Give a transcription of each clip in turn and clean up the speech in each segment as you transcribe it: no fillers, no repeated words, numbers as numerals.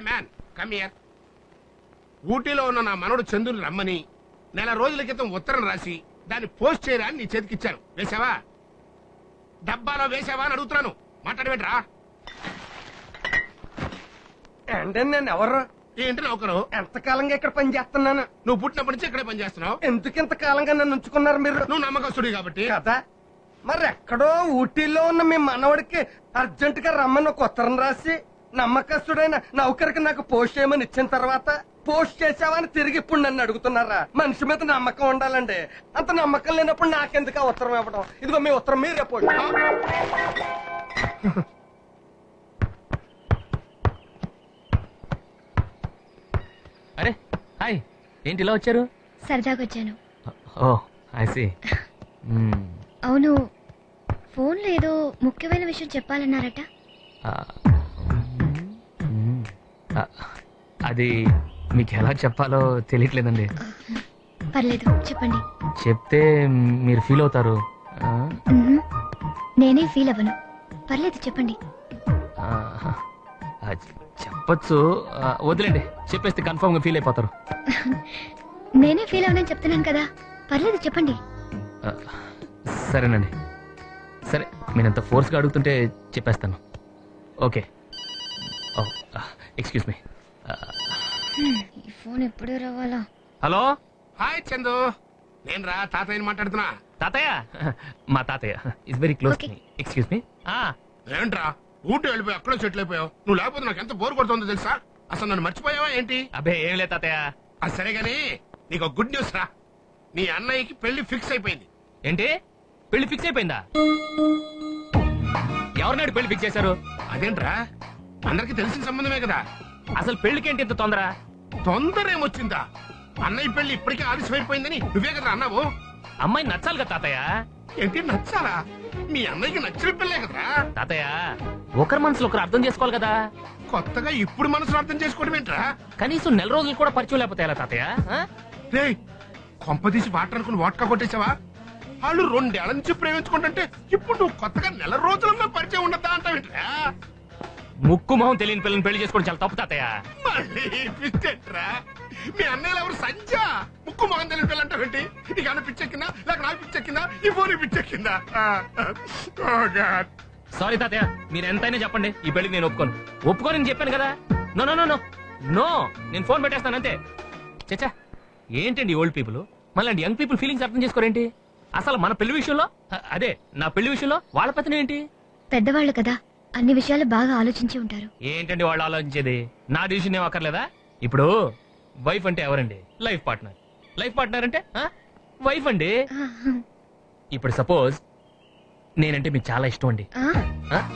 Man come here. ఊటీలో ఉన్న నా మనవడు చందుని రమ్మని నెల రోజుల క్రితం ఉత్తరం రాసి దాన్ని పోస్ట్ చేయరా అని నీ చేతికిచ్చాను. వేసావా? డబ్బాలో వేసావా అని అడుగుతున్నాను. మాట్లాడబెట్రా. అంటే నేను ఎవరు? ఏంటి నౌకరు? ఎంతకాలంగా ఇక్కడ పని చేస్తున్నాను. నువ్వు పుట్టినప్పటి నుంచి ఇక్కడే పని చేస్తున్నావు. ఎందుకు ఇంతకాలంగా నన్ను ఉంచుకున్నారు మీరు? నువ్వు నమ్మకస్తుడి కాబట్టి కదా. మరి ఎక్కడో ఊటీలో ఉన్న మీ మనవడికి అర్జెంట్ గా రమ్మని ఒక ఉత్తరం రాసి నమ్మకస్తుడైన నౌకరికి నాకు పోస్ట్ చేయమని ఇచ్చిన తర్వాత పోస్ట్ చేసావని తిరిగి ఇప్పుడు నన్ను అడుగుతున్నారా? మనిషి మీద నమ్మకం ఉండాలండి. అంత నమ్మకం లేనప్పుడు నాకెందుకు ఆ ఉత్తరం ఇవ్వడం? ఇదిగో మీ ఉత్తరం మీరే పోండి. అరే హాయ్, ఏంటి ఇలా వచ్చారు? సరదాగా వచ్చాను. ఓ ఐ సీ. అవును, ఫోన్లో ఏదో ముఖ్యమైన విషయం చెప్పాలన్నారట. అది మీకు ఎలా చెప్పాలో తెలియట్లేదండి. పర్లేదు, చెప్పండి. చెప్తే మీరు ఫీల్ అవుతారు. నేనే ఫీల్ అవ్వను. పర్లేదు, చెప్పండి. చెప్పచ్చు, వదిలేండి. చెప్పేస్తే కన్ఫర్మ్ గా ఫీల్ అయిపోతారు. నేనే ఫీల్ అవ్వనని చెప్తున్నాను కదా. పర్లేదు, చెప్పండి. సరేనండి, సరే. మీరంత ఫోర్స్గా అడుగుతుంటే చెప్పేస్తాను. ఓకే. Excuse me. ఈ ఫోన్ ఎప్పుడు రావాలా? హలో. హాయ్ చందు, నేను రా తాతయ్యని మాట్లాడుతున్నా. తాతయ్య? మా తాతయ్య is very close. Excuse me. ఏంట్రా ఊటీ వెళ్ళిపోయి అక్కడో సెటిల్ అయిపోయావు? నువ్వు లేకపోతే నాకు ఎంత బోర్ కొడుతుందో తెలుసా? అసలు నన్ను మర్చిపోయావా ఏంటి? అబ్బే ఏం లేదు తాతయ్య. అది సరే గాని నీకు ఒక గుడ్ న్యూస్ రా. నీ అన్నయ్యకి పెళ్లి ఫిక్స్ అయిపోయింది. ఏంటి? పెళ్లి ఫిక్స్ అయిపోయిందా? ఎవరినాడు పెళ్లి ఫిక్స్ చేశారు? అదేంట్రా, అందరికి తెలిసిన సంబంధమే కదా. అసలు పెళ్లికి ఏంటి ఇంత తొందర? తొందర ఏమొచ్చిందా? అన్నయ్య పెళ్లి ఇప్పటికే ఆలస్యం అయిపోయిందని నువ్వే కదా అన్నావు. అమ్మాయి నచ్చాలి కదా తాతయ్య. ఏంటి నచ్చాలా? మీ అన్నయ్యకి నచ్చిన పెళ్ళే కదరా. తాతయ్య, ఒకరి మనసులో ఒకరు అర్థం చేసుకోవాలి కదా. కొత్తగా ఇప్పుడు మనసులో అర్థం చేసుకోవడం ఏంట్రా? కనీసం నెల రోజులు కూడా పరిచయం లేకపోతే ఎలా తాతయ్య? రేయ్, కొంపదీసి వాటర్ అనుకుని వాట్కా కొట్టేసావా? వాళ్ళు 2 ఏళ్ల నుంచి ప్రేమించుకుంటుంటే ఇప్పుడు నువ్వు కొత్తగా నెల రోజుల్లో పరిచయం ఉండద్దా అంటావేంట్రా? ముక్కు మొహం తెలియని పిల్లని పెళ్లి చేసుకోవడం చాలా తప్పు తాతయ్య. మళ్ళీ పిచ్చెట్రా. మీ అన్నయ్యలు ఎవరు సంజ? ముక్కు మొహం తెలియని పిల్ల అంటావేంటి? నీకు అన్న పిచ్చెక్కిందా లేక నాకు పిచ్చెక్కిందా? ఈ ఫోన్ పిచ్చెక్కిందా? సారీ తాతయ్య, మీరు ఎంతైనా చెప్పండి, ఈ పెళ్లికి నేను ఒప్పుకోని చెప్పాను కదా. No no no no no, నేను ఫోన్ పెట్టేస్తాను అంతే. చచ్చా, ఏంటండి ఓల్డ్ పీపుల్ మళ్ళీ యంగ్ పీపుల్ ఫీలింగ్స్ అర్థం చేసుకోరేంటి? అసలు మన పెళ్లి విషయంలో, అదే నా పెళ్లి విషయంలో వాళ్ళ పత్రం ఏంటి? పెద్దవాళ్ళు కదా, అన్ని విషయాలు బాగా ఆలోచించి ఉంటారు. ఏంటండి వాళ్ళు ఆలోచించేది? నా డిసిషన్ ఏం అక్కర్లేదా? ఇప్పుడు వైఫ్ అంటే ఎవరండి? Life partner. లైఫ్ పార్ట్నర్ అంటే వైఫ్ అండి. ఇప్పుడు సపోజ్ నేనంటే మీకు చాలా ఇష్టం అండి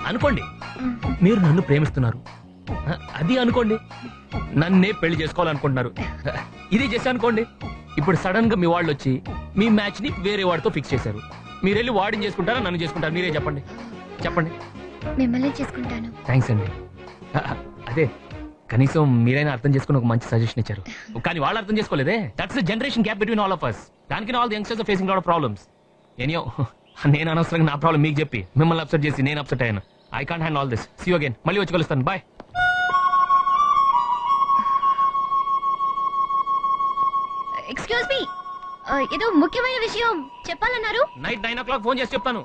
అనుకోండి. మీరు నన్ను ప్రేమిస్తున్నారు అది అనుకోండి. నన్నే పెళ్లి చేసుకోవాలనుకుంటున్నారు ఇది చేసి అనుకోండి. ఇప్పుడు సడన్ గా మీ వాళ్ళు వచ్చి మీ మ్యాచ్ ని వేరే వాడితో ఫిక్స్ చేశారు. మీరు వెళ్ళి వాడిని చేసుకుంటారా నన్ను చేసుకుంటారా? మీరే చెప్పండి. చెప్పండి. మిమ్మల్ని చేసుకుంటాను. థ్యాంక్స్ అండి. అదే కనీసం మీరైనా అర్థం చేసుకుని ఒక మంచి సజెషన్ ఇచ్చారు. కానీ వాళ్ళు అర్థం చేసుకోలేదే. That's the generation gap between all of us. దానికి all the youngsters are facing lot of problems. ఎనియో, నేను అనవసరంగా నా ప్రాబ్లం మీకు చెప్పి మిమ్మల్ని అప్సెట్ చేసి నేను అప్సెట్ అయ్యాను. I can't handle all this. See you again. మళ్ళీ వచ్చి కలుస్తాను. బాయ్. ఎక్స్క్యూజ్ మీ, ఏదో ముఖ్యమైన విషయం చెప్పాలన్నారు. నైట్ 9 o'clock ఫోన్ చేసి చెప్తాను.